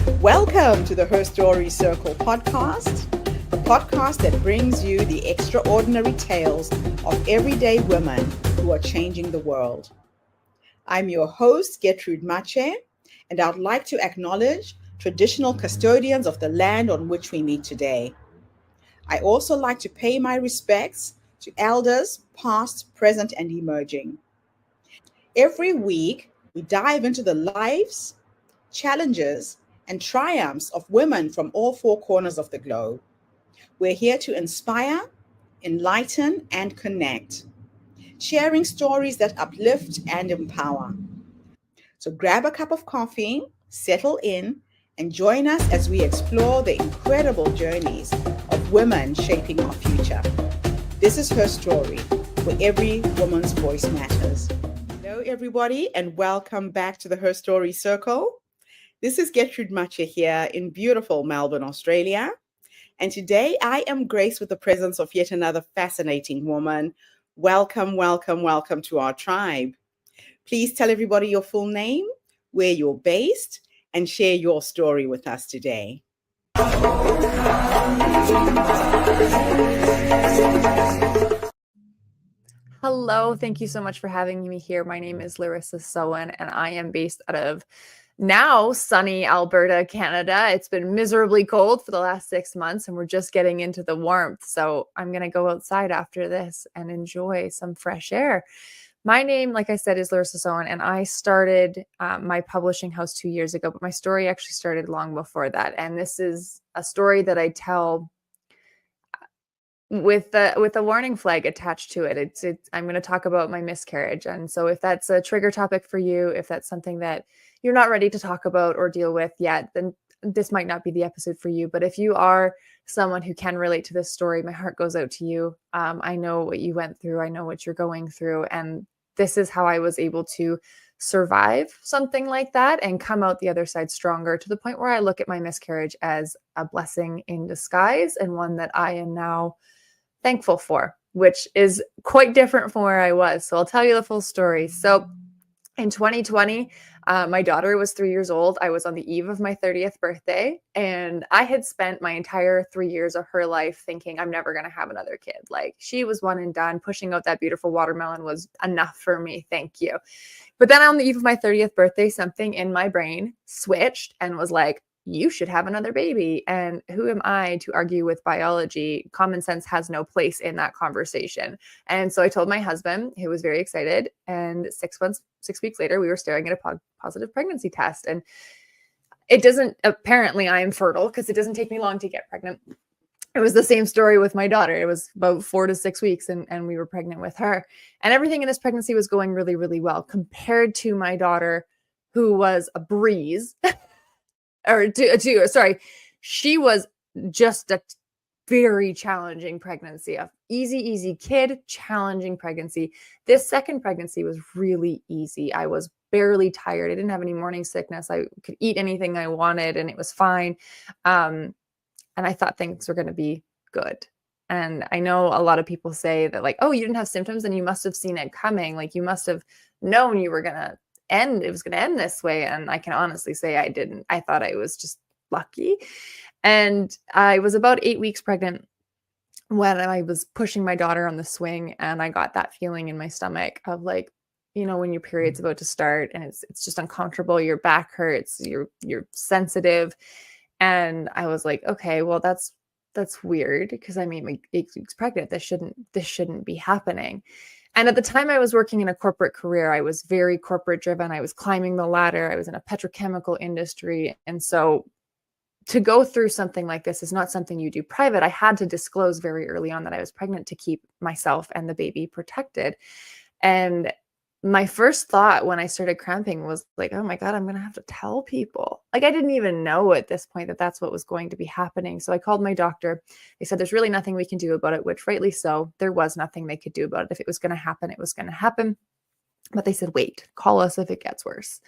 Welcome to the Her Story Circle podcast, the podcast that brings you the extraordinary tales of everyday women who are changing the world. I'm your host, Gertrude Mache, and I'd like to acknowledge traditional custodians of the land on which we meet today. I also like to pay my respects to elders, past, present, and emerging. Every week, we dive into the lives, challenges, and triumphs of women from all four corners of the globe. We're here to inspire, enlighten, and connect, sharing stories that uplift and empower. So grab a cup of coffee, settle in, and join us as we explore the incredible journeys of women shaping our future. This is Her Story, where every woman's voice matters. Hello, everybody, and welcome back to the Her Story Circle. This is Gertrude Mache here in beautiful Melbourne, Australia. And today I am graced with the presence of yet another fascinating woman. Welcome, welcome, welcome to our tribe. Please tell everybody your full name, where you're based, and share your story with us today. Hello, thank you so much for having me here. My name is Larissa Soehn, and I am based out of now sunny Alberta, Canada. It's been miserably cold for the last 6 months, and we're just getting into the warmth. So I'm going to go outside after this and enjoy some fresh air. My name, like I said, is Larissa Soehn, and I started my publishing house 2 years ago, but my story actually started long before that. And this is a story that I tell with a warning flag attached to it. It's I'm going to talk about my miscarriage. And so if that's a trigger topic for you, if that's something that you're not ready to talk about or deal with yet, then this might not be the episode for you. But if you are someone who can relate to this story, my heart goes out to you. I know what you went through. I know what you're going through. And this is how I was able to survive something like that and come out the other side stronger, to the point where I look at my miscarriage as a blessing in disguise, and one that I am now thankful for, which is quite different from where I was. So I'll tell you the full story. So in 2020, my daughter was 3 years old. I was on the eve of my 30th birthday, and I had spent my entire 3 years of her life thinking I'm never going to have another kid. Like, she was one and done. Pushing out that beautiful watermelon was enough for me. Thank you. But then on the eve of my 30th birthday, something in my brain switched and was like, you should have another baby. And who am I to argue with biology? Common sense has no place in that conversation. And so I told my husband, who was very excited. And 6 weeks later, we were staring at a positive pregnancy test. And it doesn't, apparently I am fertile because it doesn't take me long to get pregnant. It was the same story with my daughter. It was about 4 to 6 weeks, and we were pregnant with her. And everything in this pregnancy was going really, really well compared to my daughter, who was a breeze. She was just a very challenging pregnancy. A easy kid, challenging pregnancy. This second pregnancy was really easy. I was barely tired. I didn't have any morning sickness. I could eat anything I wanted, and it was fine. And I thought things were going to be good. And I know a lot of people say that, like, oh, you didn't have symptoms and you must have seen it coming. Like, you must have known you were going to it was going to end this way. And I can honestly say I didn't. I thought I was just lucky. And I was about 8 weeks pregnant when I was pushing my daughter on the swing, and I got that feeling in my stomach of, like, you know, when your period's about to start and it's just uncomfortable, your back hurts, you're sensitive. And I was like, okay, well, that's weird, because I mean, 8 weeks pregnant, this shouldn't be happening. And at the time, I was working in a corporate career. I was very corporate driven. I was climbing the ladder. I was in a petrochemical industry. And so to go through something like this is not something you do private. I had to disclose very early on that I was pregnant to keep myself and the baby protected. And my first thought when I started cramping was like, oh my God, I'm going to have to tell people. Like, I didn't even know at this point that that's what was going to be happening. So I called my doctor. They said, there's really nothing we can do about it, which rightly so. There was nothing they could do about it. If it was going to happen, it was going to happen. But they said, wait, call us if it gets worse.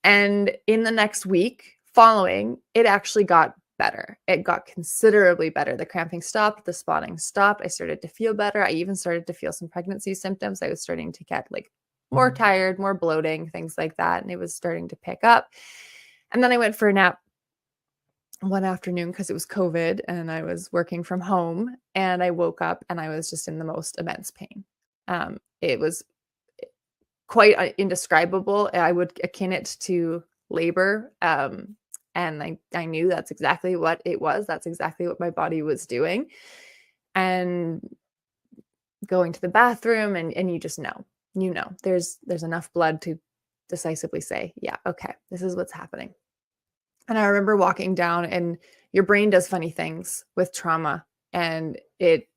And in the next week following, it actually got better. It got considerably better. The cramping stopped, the spotting stopped. I started to feel better. I even started to feel some pregnancy symptoms. I was starting to get, like, more tired, more bloating, things like that. And it was starting to pick up. And then I went for a nap one afternoon because it was COVID and I was working from home, and I woke up and I was just in the most immense pain. It was quite indescribable. I would akin it to labor. And I knew that's exactly what it was. That's exactly what my body was doing. And going to the bathroom, and you just know, there's enough blood to decisively say, yeah, okay, this is what's happening. And I remember walking down, and your brain does funny things with trauma, and it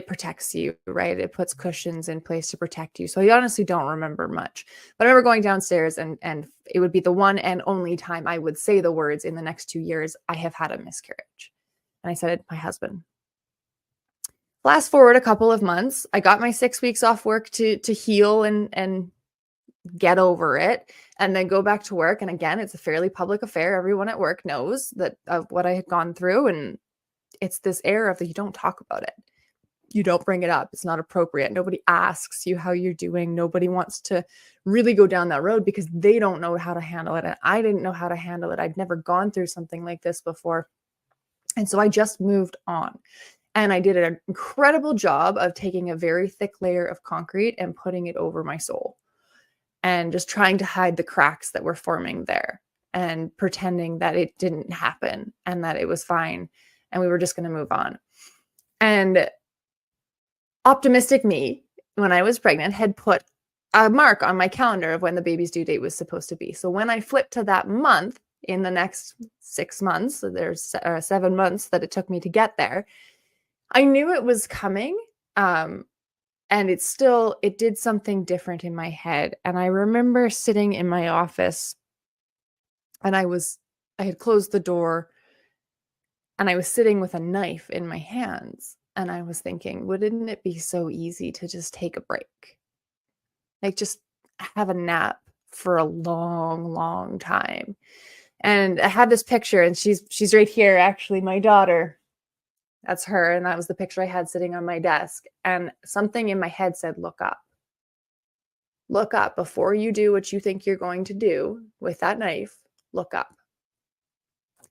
protects you, right? It puts cushions in place to protect you. So I honestly don't remember much. But I remember going downstairs, and it would be the one and only time I would say the words in the next 2 years, I have had a miscarriage. And I said it to my husband. Fast forward a couple of months, I got my 6 weeks off work to heal and get over it, and then go back to work. And again, it's a fairly public affair. Everyone at work knows that of what I had gone through. And it's this air of that you don't talk about it. You don't bring it up. It's not appropriate. Nobody asks you how you're doing. Nobody wants to really go down that road because they don't know how to handle it. And I didn't know how to handle it. I'd never gone through something like this before. And so I just moved on. And I did an incredible job of taking a very thick layer of concrete and putting it over my soul, and just trying to hide the cracks that were forming there, and pretending that it didn't happen and that it was fine and we were just going to move on. And optimistic me, when I was pregnant, had put a mark on my calendar of when the baby's due date was supposed to be. So when I flipped to that month in the next 6 months, so there's 7 months that it took me to get there, I knew it was coming. And it did something different in my head. And I remember sitting in my office, and I had closed the door, and I was sitting with a knife in my hands. And I was thinking, wouldn't it be so easy to just take a break? Like, just have a nap for a long, long time. And I had this picture, and she's right here, actually, my daughter. That's her. And that was the picture I had sitting on my desk. And something in my head said, look up. Look up before you do what you think you're going to do with that knife. Look up.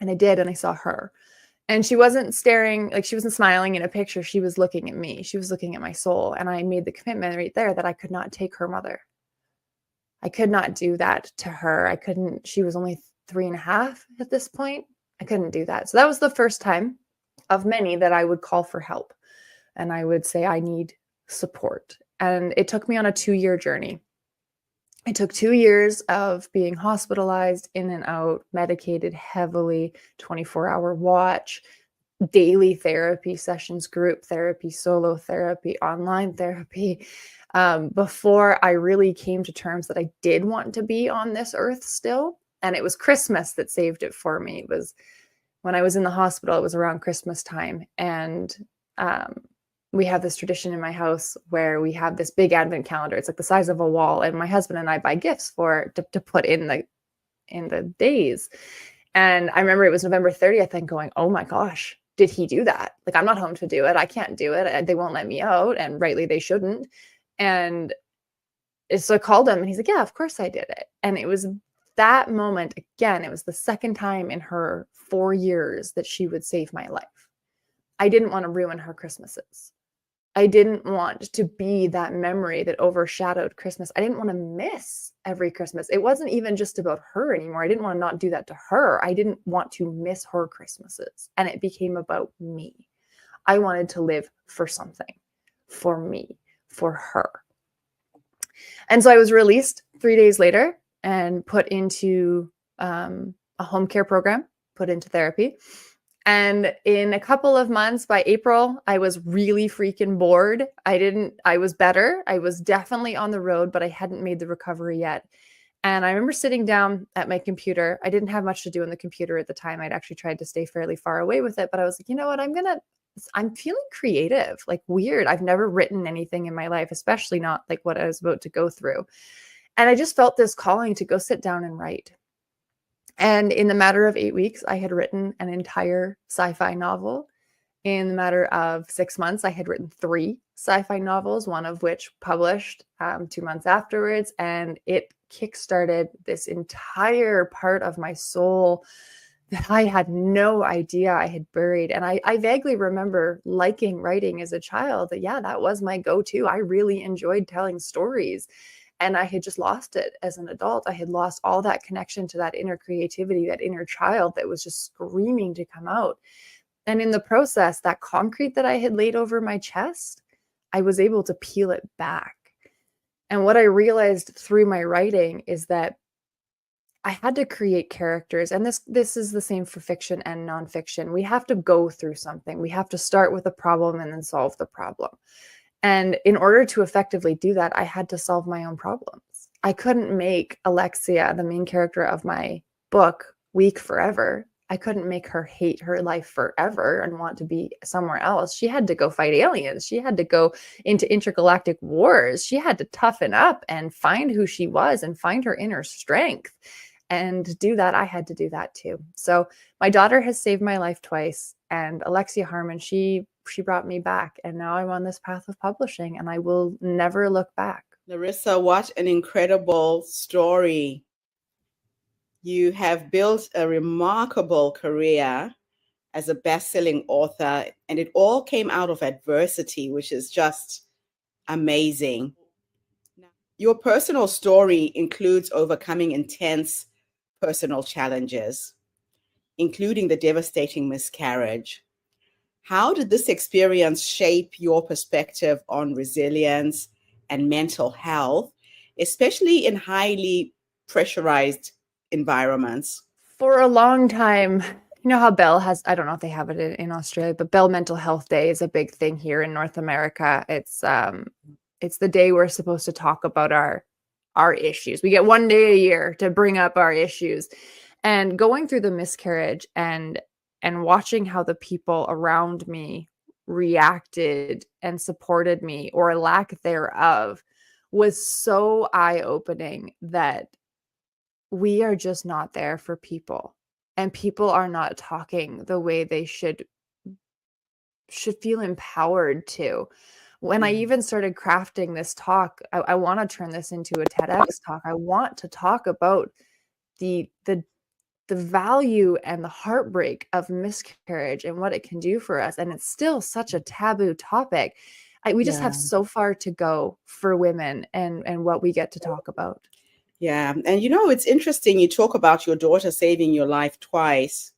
And I did. And I saw her. And she wasn't staring, like she wasn't smiling in a picture. She was looking at me. She was looking at my soul. And I made the commitment right there that I could not take her mother. I could not do that to her. I couldn't. She was only 3.5 at this point. I couldn't do that. So that was the first time of many that I would call for help. And I would say, I need support. And it took me on a 2-year journey. It took 2 years of being hospitalized, in and out, medicated heavily, 24-hour watch, daily therapy sessions, group therapy, solo therapy, online therapy, before I really came to terms that I did want to be on this earth still. And it was Christmas that saved it for me. It was when I was in the hospital, it was around Christmas time. And we have this tradition in my house where we have this big advent calendar. It's like the size of a wall. And my husband and I buy gifts to put in the days. And I remember it was November 30th and going, oh my gosh, did he do that? Like, I'm not home to do it. I can't do it. And they won't let me out. And rightly, they shouldn't. And so I called him, and he's like, yeah, of course I did it. And it was that moment, again, it was the second time in her 4 years that she would save my life. I didn't want to ruin her Christmases. I didn't want to be that memory that overshadowed Christmas. I didn't want to miss every Christmas. It wasn't even just about her anymore. I didn't want to not do that to her. I didn't want to miss her Christmases. And it became about me. I wanted to live for something, for me, for her. And so I was released 3 days later and put into a home care program, put into therapy. And in a couple of months, by April, I was really freaking bored. I was better. I was definitely on the road, but I hadn't made the recovery yet. And I remember sitting down at my computer. I didn't have much to do on the computer at the time. I'd actually tried to stay fairly far away with it, but I was like, you know what? I'm feeling creative, like weird. I've never written anything in my life, especially not like what I was about to go through. And I just felt this calling to go sit down and write. And in the matter of 8 weeks, I had written an entire sci-fi novel. In the matter of 6 months, I had written 3 sci-fi novels, one of which published 2 months afterwards. And it kickstarted this entire part of my soul that I had no idea I had buried. And I vaguely remember liking writing as a child. That, yeah, that was my go-to. I really enjoyed telling stories. And I had just lost it as an adult. I had lost all that connection to that inner creativity, that inner child that was just screaming to come out. And in the process, that concrete that I had laid over my chest, I was able to peel it back. And what I realized through my writing is that I had to create characters, and this is the same for fiction and nonfiction. We have to go through something. We have to start with a problem and then solve the problem. And in order to effectively do that, I had to solve my own problems. I couldn't make Alexia, the main character of my book, weak forever. I couldn't make her hate her life forever and want to be somewhere else. She had to go fight aliens. She had to go into intergalactic wars. She had to toughen up and find who she was and find her inner strength. And to do that, I had to do that too. So my daughter has saved my life twice. And Alexia Harmon, she brought me back. And now I'm on this path of publishing, and I will never look back. Larissa, what an incredible story. You have built a remarkable career as a best-selling author, and it all came out of adversity, which is just amazing. Your personal story includes overcoming intense personal challenges, including the devastating miscarriage. How did this experience shape your perspective on resilience and mental health, especially in highly pressurized environments? For a long time, you know how Bell has, I don't know if they have it in Australia, but Bell Mental Health Day is a big thing here in North America. It's the day we're supposed to talk about our issues. We get one day a year to bring up our issues. And going through the miscarriage and watching how the people around me reacted and supported me, or lack thereof, was so eye-opening that we are just not there for people, and people are not talking the way they should feel empowered to. When I even started crafting this talk, I want to turn this into a TEDx talk. I want to talk about the value and the heartbreak of miscarriage and what it can do for us. And it's still such a taboo topic. We just have so far to go for women and what we get to talk about. Yeah. And it's interesting. You talk about your daughter saving your life twice.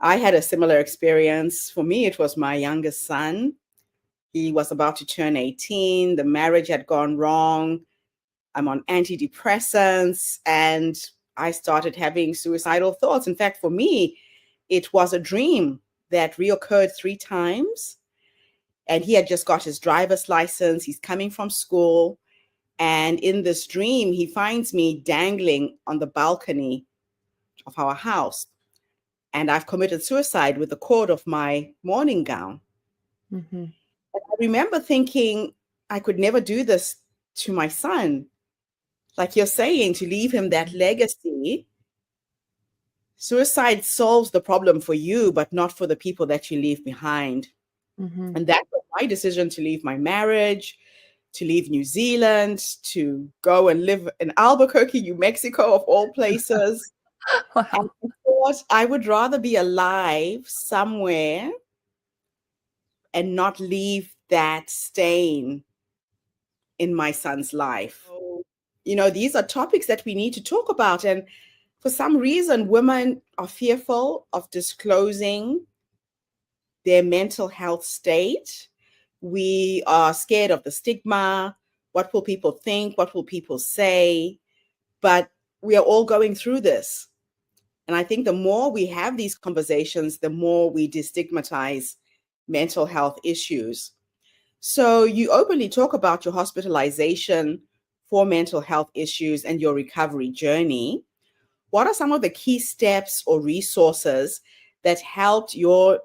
I had a similar experience. For me, it was my youngest son. He was about to turn 18. The marriage had gone wrong. I'm on antidepressants, and I started having suicidal thoughts. In fact, for me, it was a dream that reoccurred 3 times. And he had just got his driver's license. He's coming from school. And in this dream, he finds me dangling on the balcony of our house. And I've committed suicide with the cord of my morning gown. Mm-hmm. And I remember thinking I could never do this to my son. Like you're saying, to leave him that legacy. Suicide solves the problem for you, but not for the people that you leave behind. Mm-hmm. And that was my decision to leave my marriage, to leave New Zealand, to go and live in Albuquerque, New Mexico, of all places. Wow. And I thought I would rather be alive somewhere and not leave that stain in my son's life. So, these are topics that we need to talk about. And for some reason, women are fearful of disclosing their mental health state. We are scared of the stigma. What will people think? What will people say? But we are all going through this. And I think the more we have these conversations, the more we destigmatize mental health issues. So you openly talk about your hospitalization for mental health issues and your recovery journey. What are some of the key steps or resources that helped you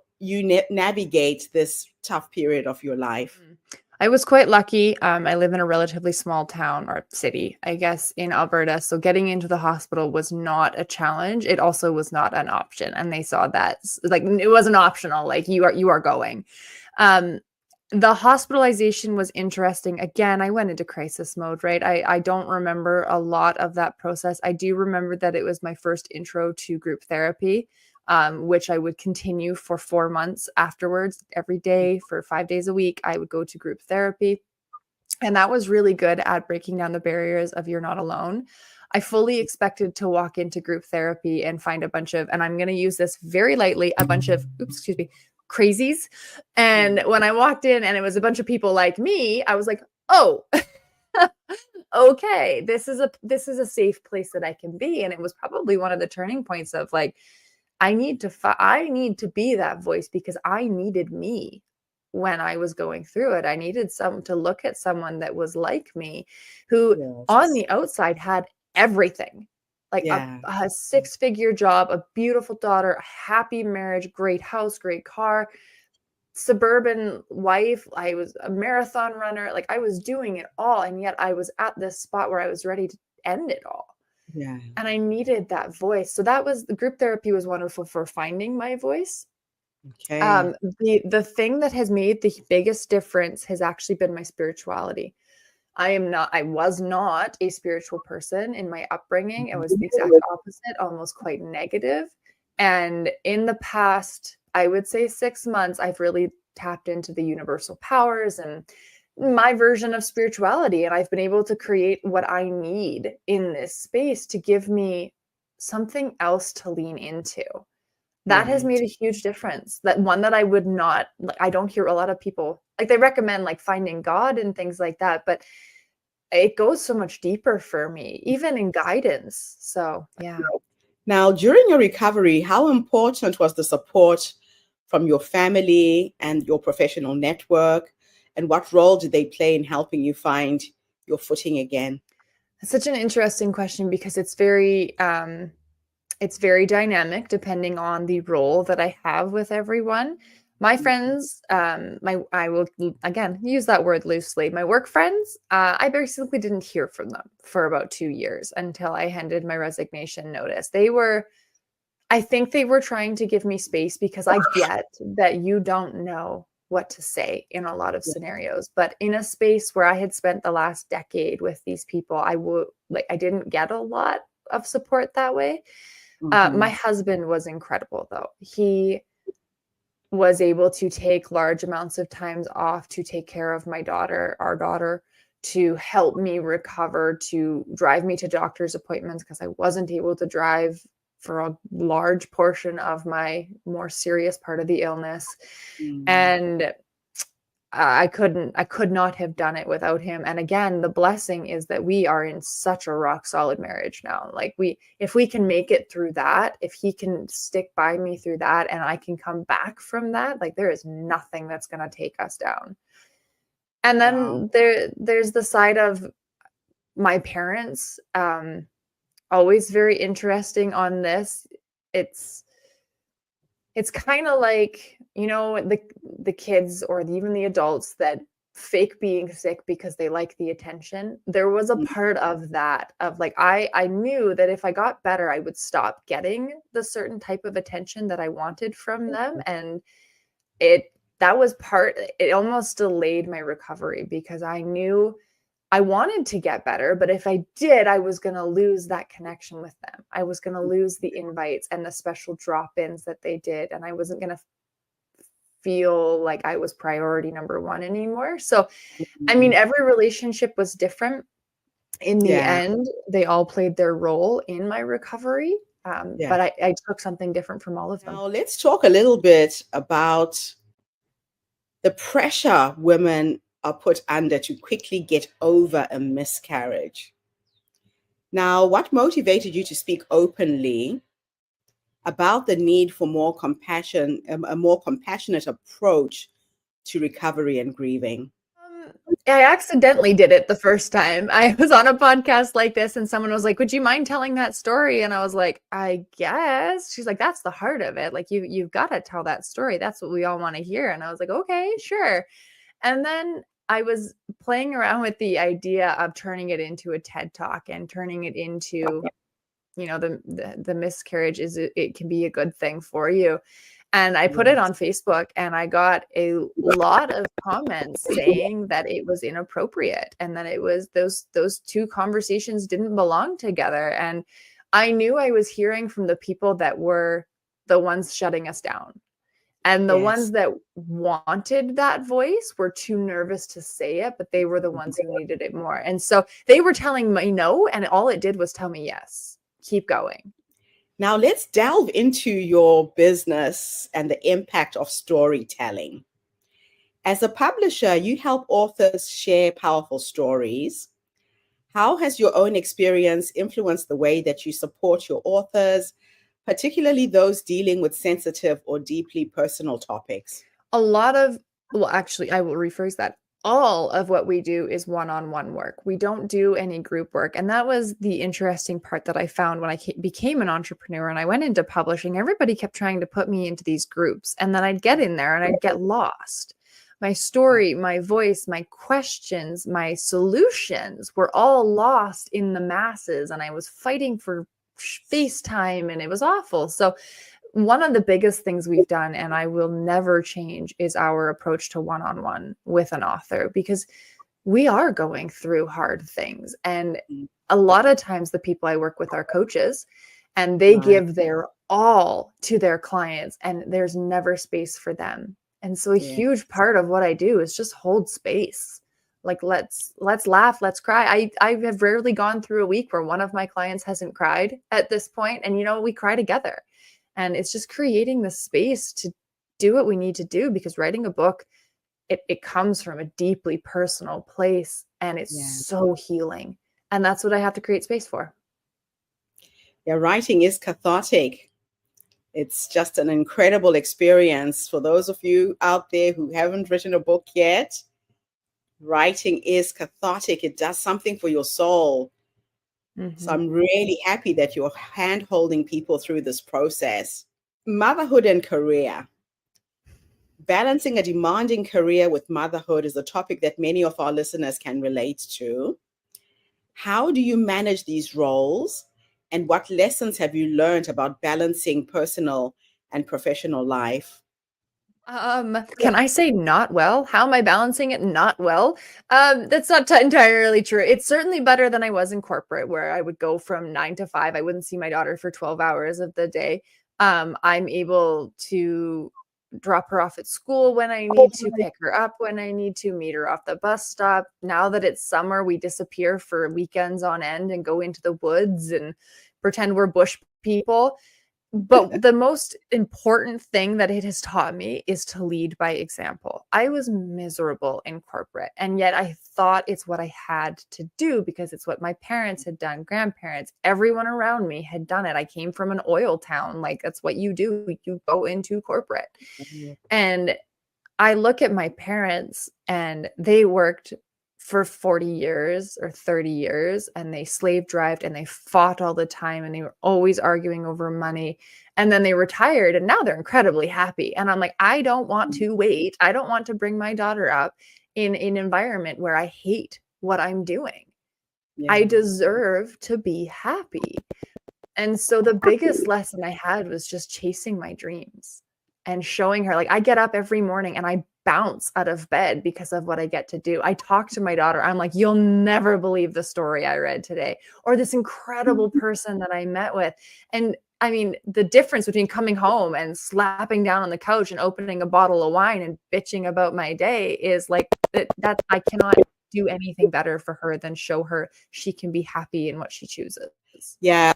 navigate this tough period of your life? I was quite lucky. I live in a relatively small town or city, I guess, in Alberta. So getting into the hospital was not a challenge. It also was not an option. And they saw that, like, it wasn't optional. Like, you are going. The hospitalization was interesting. Again, I went into crisis mode, right? I don't remember a lot of that process. I do remember that it was my first intro to group therapy, which I would continue for 4 months afterwards. Every day for 5 days a week, I would go to group therapy. And that was really good at breaking down the barriers of you're not alone. I fully expected to walk into group therapy and find a bunch of, and I'm going to use this very lightly, a bunch of, crazies. And when I walked in and it was a bunch of people like me, I was like, oh, okay, this is a safe place that I can be. And it was probably one of the turning points of like, I need to be that voice, because I needed me when I was going through it. I needed to look at someone that was like me, who on the outside had everything, like a 6-figure job, a beautiful daughter, a happy marriage, great house, great car, suburban wife. I was a marathon runner. Like I was doing it all. And yet I was at this spot where I was ready to end it all. Yeah. And I needed that voice. So that was, the group therapy was wonderful for finding my voice. Okay. The thing that has made the biggest difference has actually been my spirituality. I was not a spiritual person in my upbringing. It was the exact opposite, almost quite negative. And in the past, I would say 6 months, I've really tapped into the universal powers and my version of spirituality. And I've been able to create what I need in this space to give me something else to lean into. That has made a huge difference. That one that I would not, like, I don't hear a lot of people, like they recommend like finding God and things like that, but it goes so much deeper for me, even in guidance. So, yeah. Now, during your recovery, how important was the support from your family and your professional network? And what role did they play in helping you find your footing again? That's such an interesting question, because it's very dynamic depending on the role that I have with everyone. My friends, I will again use that word loosely. My work friends, I basically didn't hear from them for about 2 years until I handed my resignation notice. I think they were trying to give me space, because I get that you don't know what to say in a lot of scenarios, but in a space where I had spent the last decade with these people, I didn't get a lot of support that way. My husband was incredible, though. He was able to take large amounts of times off to take care of our daughter, to help me recover, to drive me to doctor's appointments, because I wasn't able to drive for a large portion of my more serious part of the illness. And I could not have done it without him. And again, the blessing is that we are in such a rock solid marriage now. Like if we can make it through that, if he can stick by me through that, and I can come back from that, like there is nothing that's going to take us down. And then there's the side of my parents, always very interesting on this. It's kind of like, the kids or even the adults that fake being sick because they like the attention. There was a part of that, of like, I knew that if I got better, I would stop getting the certain type of attention that I wanted from them. And it almost delayed my recovery, because I knew I wanted to get better, but if I did, I was going to lose that connection with them. I was going to lose the invites and the special drop-ins that they did. And I wasn't going to feel like I was priority number one anymore. So, I mean, every relationship was different. In the end, they all played their role in my recovery. But I took something different from all of them. Now, let's talk a little bit about the pressure women are put under to quickly get over a miscarriage. Now, what motivated you to speak openly about the need for more compassion, a more compassionate approach to recovery and grieving? I accidentally did it the first time. I was on a podcast like this, and someone was like, "Would you mind telling that story?" And I was like, "I guess." She's like, "That's the heart of it. Like you've got to tell that story. That's what we all want to hear." And I was like, "Okay, sure." And then I was playing around with the idea of turning it into a TED Talk and turning it into, the miscarriage it can be a good thing for you. And I put it on Facebook, and I got a lot of comments saying that it was inappropriate and that it was those two conversations didn't belong together. And I knew I was hearing from the people that were the ones shutting us down. And the Yes. ones that wanted that voice were too nervous to say it, but they were the ones who needed it more. And so they were telling me no, and all it did was tell me yes, keep going. Now let's delve into your business and the impact of storytelling. As a publisher, you help authors share powerful stories. How has your own experience influenced the way that you support your authors, particularly those dealing with sensitive or deeply personal topics? A lot of, well, actually, I will rephrase that. All of what we do is one-on-one work. We don't do any group work. And that was the interesting part that I found when I became an entrepreneur and I went into publishing. Everybody kept trying to put me into these groups. And then I'd get in there and I'd get lost. My story, my voice, my questions, my solutions were all lost in the masses. And I was fighting for face time and it was awful. So one of the biggest things we've done, and I will never change, is our approach to one-on-one with an author, because we are going through hard things. And a lot of times the people I work with are coaches, and they Right. give their all to their clients, and there's never space for them. And so a Yeah. huge part of what I do is just hold space. Like, let's laugh, let's cry. I have rarely gone through a week where one of my clients hasn't cried at this point. And, we cry together. And it's just creating the space to do what we need to do, because writing a book, it comes from a deeply personal place, and it's Yeah. so healing. And that's what I have to create space for. Yeah, writing is cathartic. It's just an incredible experience. For those of you out there who haven't written a book yet, writing is cathartic. It does something for your soul. So I'm really happy that you're hand-holding people through this process. Motherhood and career. Balancing a demanding career with motherhood is a topic that many of our listeners can relate to. How do you manage these roles? And what lessons have you learned about balancing personal and professional life? Can I say not well? How am I balancing it? Not well. That's not entirely true. It's certainly better than I was in corporate, where I would go from 9 to 5. I wouldn't see my daughter for 12 hours of the day. I'm able to drop her off at school when I need to, pick her up when I need to, meet her off the bus stop. Now that it's summer, we disappear for weekends on end and go into the woods and pretend we're bush people. But the most important thing that it has taught me is to lead by example. I was miserable in corporate, and yet I thought it's what I had to do because it's what my parents had done, grandparents, everyone around me had done it. I came from an oil town. Like, that's what you do. You go into corporate. And I look at my parents, and they worked for 40 years or 30 years, and they slave drived and they fought all the time, and they were always arguing over money. And then they retired, and now they're incredibly happy. And I'm like, I don't want to wait. I don't want to bring my daughter up in an environment where I hate what I'm doing. Yeah. I deserve to be happy. And so the biggest lesson I had was just chasing my dreams and showing her, like, I get up every morning and I bounce out of bed because of what I get to do. I talk to my daughter. I'm like, you'll never believe the story I read today, or this incredible person that I met with. And I mean, the difference between coming home and slapping down on the couch and opening a bottle of wine and bitching about my day is like that I cannot do anything better for her than show her she can be happy in what she chooses. Yeah,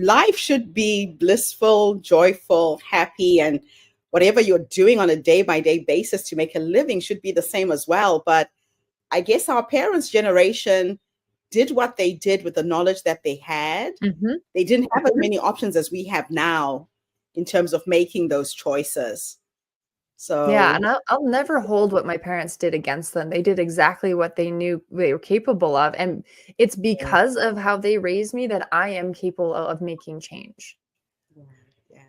life should be blissful, joyful, happy, and whatever you're doing on a day-by-day basis to make a living should be the same as well. But I guess our parents' generation did what they did with the knowledge that they had. They didn't have as many options as we have now in terms of making those choices. So Yeah, and I'll never hold what my parents did against them. They did exactly what they knew they were capable of, and it's because of how they raised me that I am capable of making change. yeah.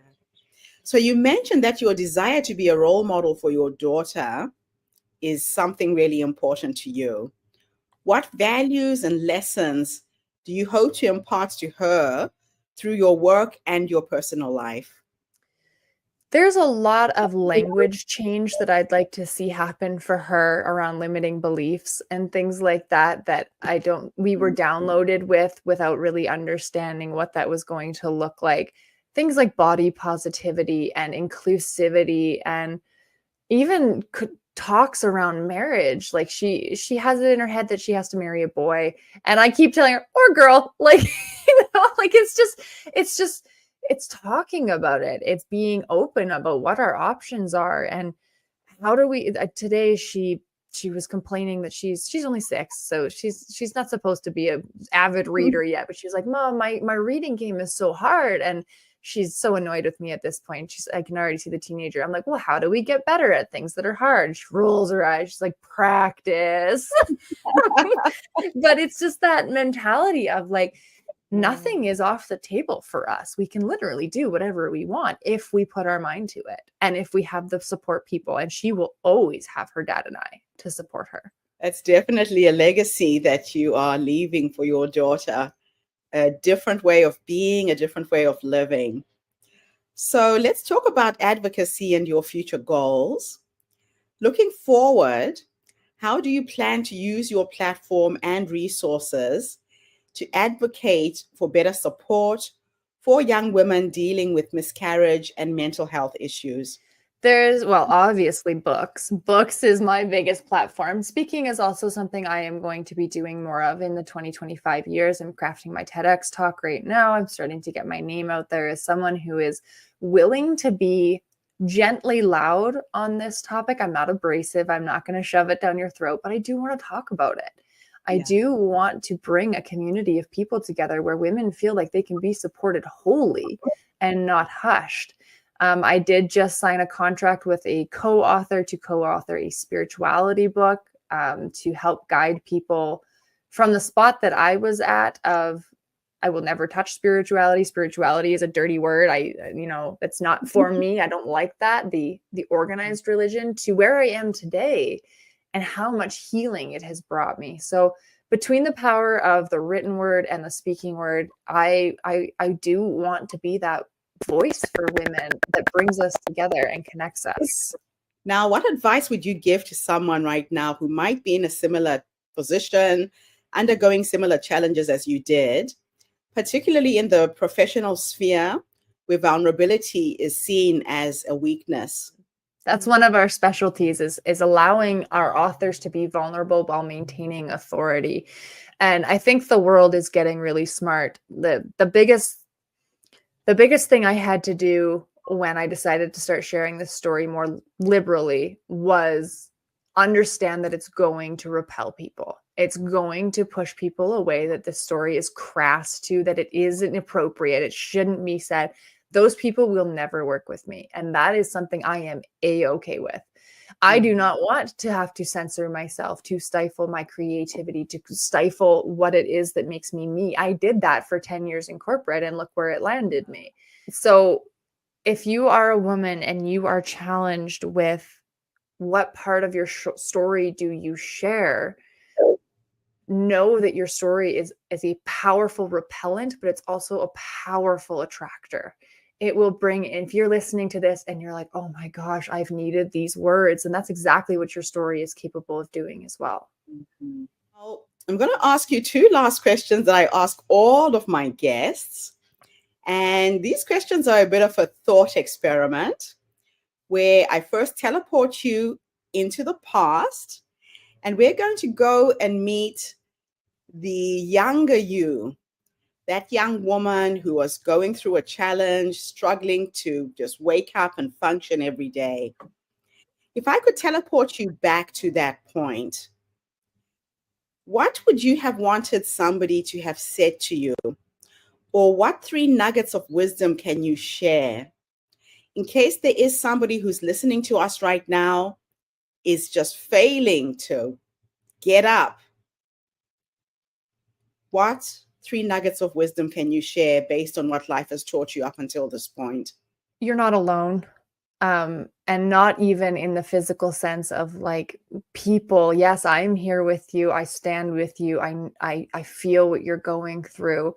So you mentioned that your desire to be a role model for your daughter is something really important to you. What values and lessons do you hope to impart to her through your work and your personal life? There's a lot of language change that I'd like to see happen for her around limiting beliefs and things like that, that we were downloaded with without really understanding what that was going to look like. things like body positivity and inclusivity, and even talks around marriage. Like she has it in her head that she has to marry a boy, and I keep telling her, or girl, like like it's talking about it. It's being open about what our options are, and how do we today she was complaining that she's only 6, so she's not supposed to be a avid reader yet, but she's like, Mom, my reading game is so hard. And she's so annoyed with me at this point. I can already see the teenager. I'm like, well, how do we get better at things that are hard? She rolls her eyes. She's like, practice. But it's just that mentality of like, nothing is off the table for us. We can literally do whatever we want if we put our mind to it, and if we have the support people. And she will always have her dad and I to support her. That's definitely a legacy that you are leaving for your daughter. A different way of being, a different way of living. So let's talk about advocacy and your future goals. Looking forward, how do you plan to use your platform and resources to advocate for better support for young women dealing with miscarriage and mental health issues? There's, well, obviously books. Books is my biggest platform. Speaking is also something I am going to be doing more of in the 2025 years. I'm crafting my TEDx talk right now. I'm starting to get my name out there as someone who is willing to be gently loud on this topic. I'm not abrasive. I'm not going to shove it down your throat, but I do want to talk about it. I do want to bring a community of people together where women feel like they can be supported wholly and not hushed. I did just sign a contract with a co-author to co-author a spirituality book to help guide people from the spot that I was at of, I will never touch spirituality. Spirituality is a dirty word. It's not for me. I don't like that. The organized religion, to where I am today and how much healing it has brought me. So between the power of the written word and the speaking word, I do want to be that voice for women that brings us together and connects us. Now, what advice would you give to someone right now who might be in a similar position, undergoing similar challenges as you did, particularly in the professional sphere where vulnerability is seen as a weakness? That's one of our specialties is allowing our authors to be vulnerable while maintaining authority. And I think the world is getting really smart. The biggest thing I had to do when I decided to start sharing this story more liberally was understand that it's going to repel people. It's going to push people away, that this story is crass to, that it is inappropriate. It shouldn't be said. Those people will never work with me. And that is something I am A-okay with. I do not want to have to censor myself, to stifle my creativity, to stifle what it is that makes me me. I did that for 10 years in corporate, and look where it landed me. So if you are a woman and you are challenged with what part of your story do you share, know that your story is a powerful repellent, but it's also a powerful attractor. It will bring, if you're listening to this and you're like, oh my gosh, I've needed these words. And that's exactly what your story is capable of doing as well. Well, I'm going to ask you 2 last questions that I ask all of my guests. And these questions are a bit of a thought experiment where I first teleport you into the past, and we're going to go and meet the younger you, that young woman who was going through a challenge, struggling to just wake up and function every day. If I could teleport you back to that point, what would you have wanted somebody to have said to you? Or what 3 nuggets of wisdom can you share? In case there is somebody who's listening to us right now, is just failing to get up, what 3 nuggets of wisdom can you share based on what life has taught you up until this point? You're not alone. And not even in the physical sense of like people. Yes, I'm here with you. I stand with you. I feel what you're going through.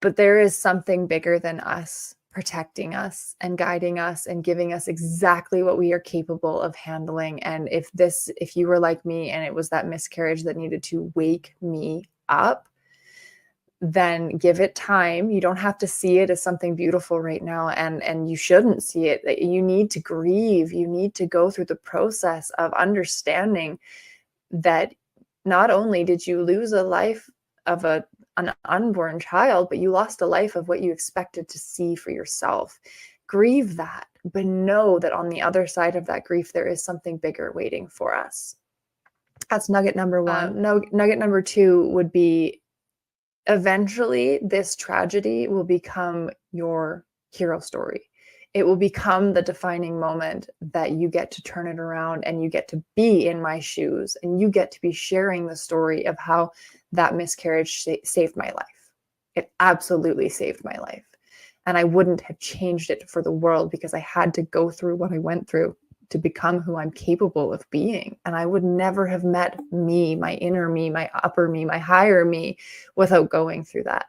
But there is something bigger than us protecting us and guiding us and giving us exactly what we are capable of handling. And if you were like me and it was that miscarriage that needed to wake me up, then give it time. You don't have to see it as something beautiful right now, and you shouldn't see it. You need to grieve. You need to go through the process of understanding that not only did you lose a life of an unborn child, but you lost a life of what you expected to see for yourself. Grieve that, but know that on the other side of that grief, there is something bigger waiting for us. That's nugget number one. Nugget number two would be, eventually this tragedy will become your hero story. It will become the defining moment that you get to turn it around, and you get to be in my shoes, and you get to be sharing the story of how that miscarriage saved my life. It absolutely saved my life. And I wouldn't have changed it for the world, because I had to go through what I went through to become who I'm capable of being. And I would never have met me, my inner me, my upper me, my higher me, without going through that.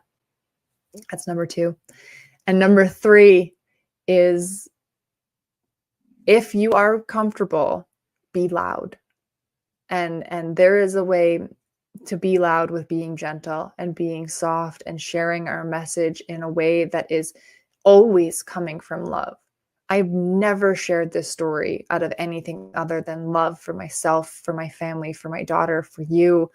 That's number two. And number three is, if you are comfortable, be loud. And there is a way to be loud with being gentle and being soft and sharing our message in a way that is always coming from love. I've never shared this story out of anything other than love for myself, for my family, for my daughter, for you,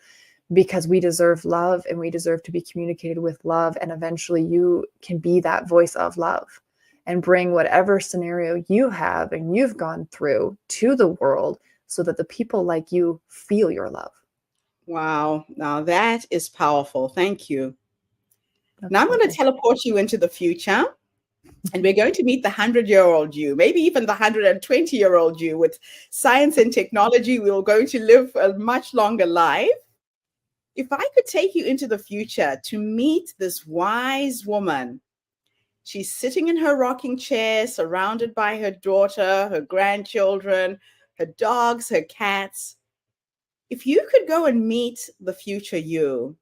because we deserve love, and we deserve to be communicated with love. And eventually you can be that voice of love and bring whatever scenario you have and you've gone through to the world, so that the people like you feel your love. Wow. Now that is powerful. Thank you. Now I'm going to Absolutely. teleport you into the future, and we're going to meet the 100-year-old you, maybe even the 120-year-old you. With science and technology, we're going to live a much longer life. If I could take you into the future to meet this wise woman, she's sitting in her rocking chair, surrounded by her daughter, her grandchildren, her dogs, her cats. If you could go and meet the future you,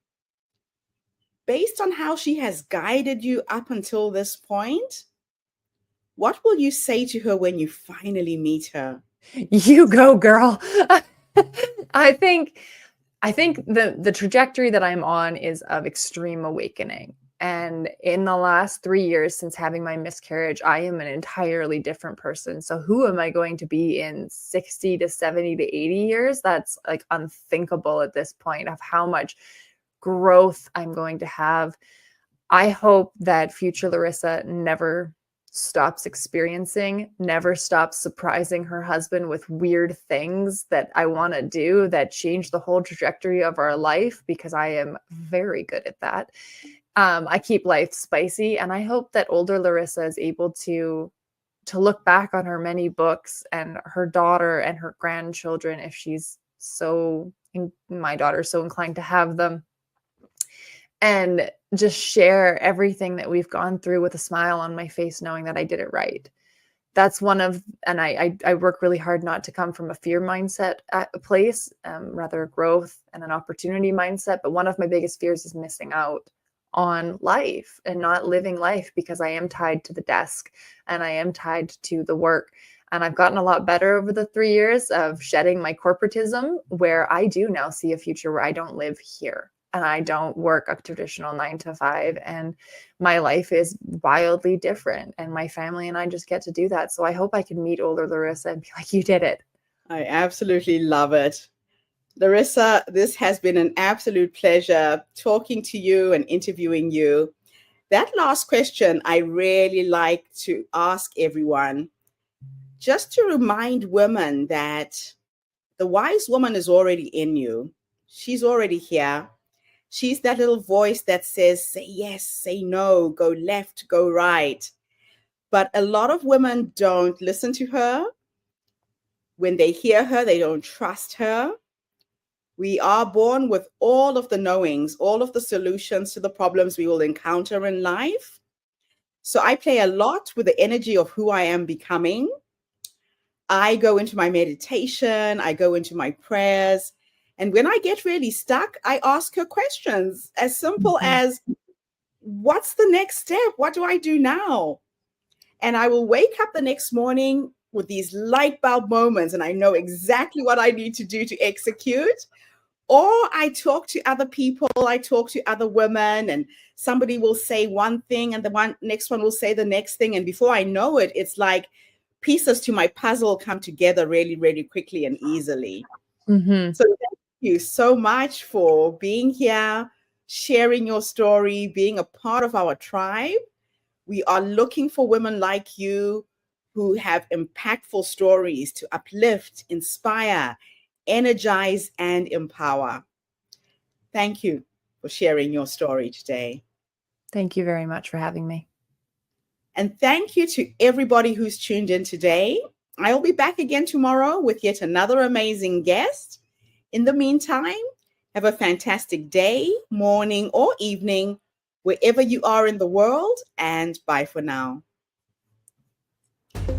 based on how she has guided you up until this point, what will you say to her when you finally meet her? You go, girl. I think the trajectory that I'm on is of extreme awakening. And in the last 3 years since having my miscarriage, I am an entirely different person. So who am I going to be in 60 to 70 to 80 years? That's like unthinkable at this point, of how much growth I'm going to have. I hope that future Larissa never stops experiencing, never stops surprising her husband with weird things that I want to do that change the whole trajectory of our life, because I am very good at that. I keep life spicy, and I hope that older Larissa is able to look back on her many books and her daughter and her grandchildren, if she's my daughter's so inclined to have them, and just share everything that we've gone through with a smile on my face, knowing that I did it right. That's one of, and I work really hard not to come from a fear mindset at a place, rather a growth and an opportunity mindset. But one of my biggest fears is missing out on life and not living life, because I am tied to the desk and I am tied to the work. And I've gotten a lot better over the 3 years of shedding my corporatism, where I do now see a future where I don't live here and I don't work a traditional 9 to 5. And my life is wildly different. And my family and I just get to do that. So I hope I can meet older Larissa and be like, you did it. I absolutely love it. Larissa, this has been an absolute pleasure talking to you and interviewing you. That last question I really like to ask everyone, just to remind women that the wise woman is already in you. She's already here. She's that little voice that says, say yes, say no, go left, go right. But a lot of women don't listen to her. When they hear her, they don't trust her. We are born with all of the knowings, all of the solutions to the problems we will encounter in life. So I play a lot with the energy of who I am becoming. I go into my meditation, I go into my prayers. And when I get really stuck, I ask her questions as simple as, what's the next step? What do I do now? And I will wake up the next morning with these light bulb moments, and I know exactly what I need to do to execute. Or I talk to other people, I talk to other women, and somebody will say one thing and the next one will say the next thing. And before I know it, it's like pieces to my puzzle come together really, really quickly and easily. Mm-hmm. So thank you so much for being here, sharing your story, being a part of our tribe. We are looking for women like you who have impactful stories to uplift, inspire, energize, and empower. Thank you for sharing your story today. Thank you very much for having me. And thank you to everybody who's tuned in today. I'll be back again tomorrow with yet another amazing guest. In the meantime, have a fantastic day, morning, or evening, wherever you are in the world, and bye for now.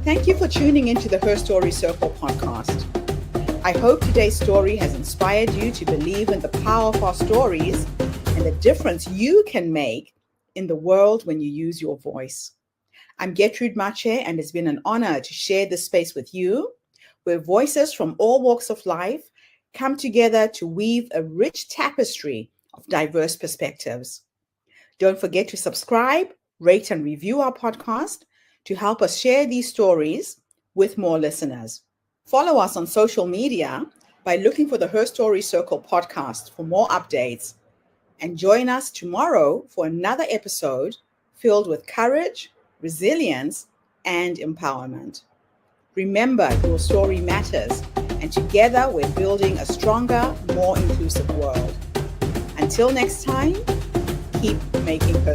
Thank you for tuning into the Her Story Circle podcast. I hope today's story has inspired you to believe in the power of our stories and the difference you can make in the world when you use your voice. I'm Gertrude Mache, and it's been an honor to share this space with you, where voices from all walks of life come together to weave a rich tapestry of diverse perspectives. Don't forget to subscribe, rate, and review our podcast to help us share these stories with more listeners. Follow us on social media by looking for the Her Story Circle podcast for more updates. And join us tomorrow for another episode filled with courage, resilience, and empowerment. Remember, your story matters, and together we're building a stronger, more inclusive world. Until next time, keep making her